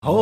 جب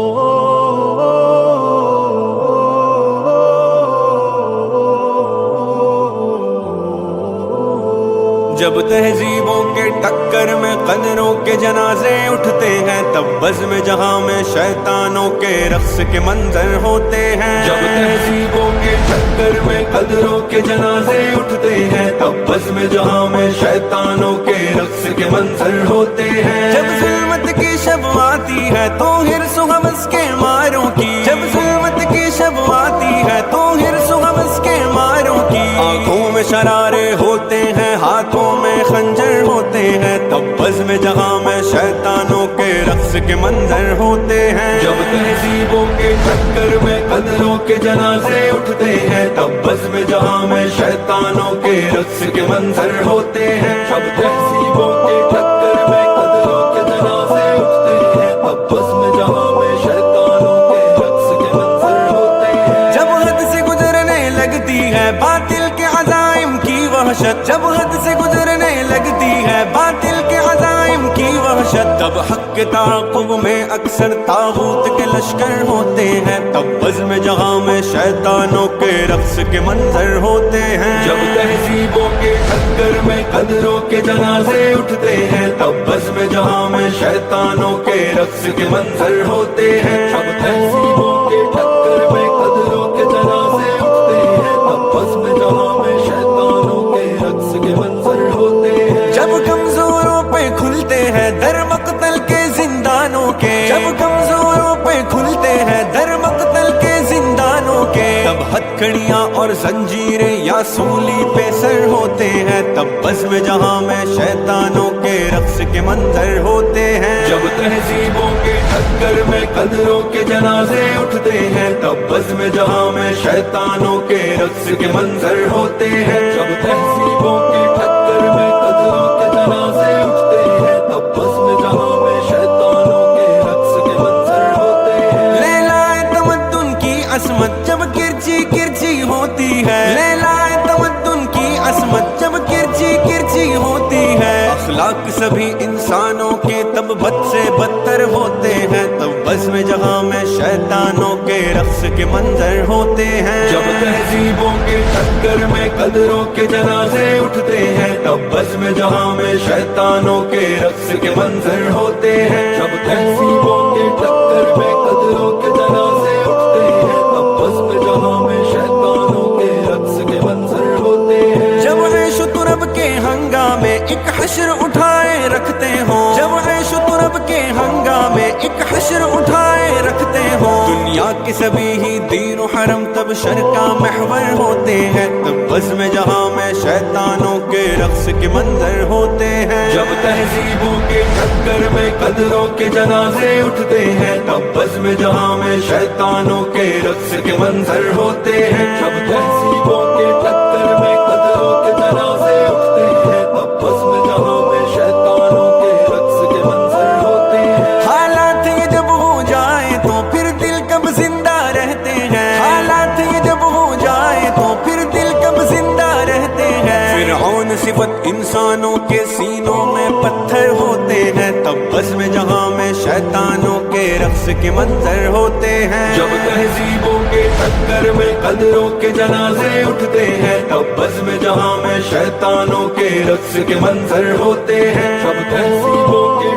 تہذیبوں کے ٹکر میں قدروں کے جنازے اٹھتے ہیں، تب بزم جہاں میں شیطانوں کے رقص کے منظر ہوتے ہیں۔ جب تہذیبوں کے ٹکر میں قدروں کے جنازے اٹھتے ہیں، تب بزم جہاں میں شیطانوں کے رقص کے منظر ہوتے ہیں۔ جب ظلمت کی شب آتی ہے تو حرص و حوث کے ماروں کی، جب ظلمت کی شب آتی ہے تو حرص و حوث کے ماروں کی، آنکھوں میں شرارے ہوتے ہیں، ہاتھوں میں خنجر ہوتے ہیں، تب بزم جہاں میں شیطانوں کے رقص کے منظر ہوتے ہیں۔ جب تہذیبوں کے ٹکر میں قدروں کے جنازے اٹھتے ہیں، تب بزم جہاں میں شیطانوں کے رقص کے منظر ہوتے ہیں۔ جب تہذیبوں کے ٹکر میں قدروں کے جنازے اٹھتے ہیں، تب بزم جہاں میں شیطانوں کے رقص کے منظر ہوتے ہیں۔ جب حد سے گزرنے لگتی ہے باطل کے عزائم کی وحشت، جب حد سے گزرنے لگتی ہے باطل کے عزائم کی وحشت، تب حق کے تعاقب میں اکثر طاغوت کے لشکر ہوتے ہیں، تب بزم جہاں میں شیطانوں کے رقص کے منظر ہوتے ہیں۔ جب تہذیبوں کے ٹکر میں قدروں کے جنازے اٹھتے ہیں، تب بزم جہاں میں شیطانوں کے رقص کے منظر ہوتے ہیں۔ جب تہذیبوں کے ٹکر میں قدروں کے جنازے اٹھتے ہیں، تب بزم جہاں میں شیطانوں کے رقص کے منظر ہوتے ہیں۔ جب کمزوروں پہ کھلتے ہیں در مقتل کے زندانوں کے، جب کمزوروں پہ کھلتے ہیں در مقتل کے زندانوں کے، تب ہتھکڑیاں اور زنجیریں یا سولی پہ سر ہوتے ہیں، تب بزم جہاں میں شیطانوں کے رقص کے منظر ہوتے ہیں۔ جب تہذیبوں کے ٹکر میں قدروں کے جنازے اٹھتے ہیں، تب بزم جہاں میں شیطانوں کے رقص کے منظر ہوتے ہیں۔ جب تہذیبوں کے ٹکر میں قدروں کے جنازے اٹھتے ہیں، تب بزم جہاں میں شیطانوں کے رقص کے منظر ہوتے ہیں۔ لیلائے تمدن کی عصمت جب کرچی کرچی ہوتی ہے، لیلائے تمدن کی عصمت جب کرچی کرچی ہوتی ہے، اخلاق سبھی انسانوں کے تب بد سے بدتر ہوتے ہیں، تب بزم جہاں میں شیطانوں کے رقص کے منظر ہوتے ہیں۔ جب تہذیبوں کے ٹکر میں قدروں کے جنازے اٹھتے ہیں، تب بزم جہاں میں شیطانوں کے رقص کے منظر ہوتے ہیں۔ جب تہذیبوں کے ٹکر میں قدروں کے جنازے اٹھتے ہیں، تب بزم جہاں میں شیطانوں کے رقص کے منظر ہوتے ہیں۔ جب عیش و طرب کے ہنگامے ایک حشر اٹھائے رکھتے ہوں، جب عیش و طرب کے ہنگامے ایک حشر اٹھائے رکھتے ہوں، دنیا کے سبھی ہی دین و حرم تب شر کا محور ہوتے ہیں، تب بزم جہاں میں شیطانوں کے رقص کے منظر ہوتے ہیں۔ جب تہذیبوں کے ٹکر میں قدروں کے جنازے اٹھتے ہیں، تب بزم جہاں میں شیطانوں کے رقص کے منظر ہوتے ہیں۔ جب تہذیبوں کے ٹکر میں قدروں کے جنازے اٹھتے ہیں، تب بزم جہاں میں شیطانوں کے رقص کے منظر ہوتے ہیں۔ حالات یہ جب ہو جائے تو پھر دل کب زندہ رہتے ہیں، حالات یہ جب ہو جائے تو پھر دل کب زندہ رہتے ہیں، فرعون صفت انسانوں کے سینوں میں پتھر ہوتے ہیں، تب بزم جہاں میں شیطانوں کے رقص کے منظر ہوتے ہیں۔ جب تہذیبوں کے ٹکر میں قدروں کے جنازے اٹھتے ہیں، تب بزم جہاں میں شیطانوں کے رقص کے منظر ہوتے ہیں۔ جب تہذیبوں کے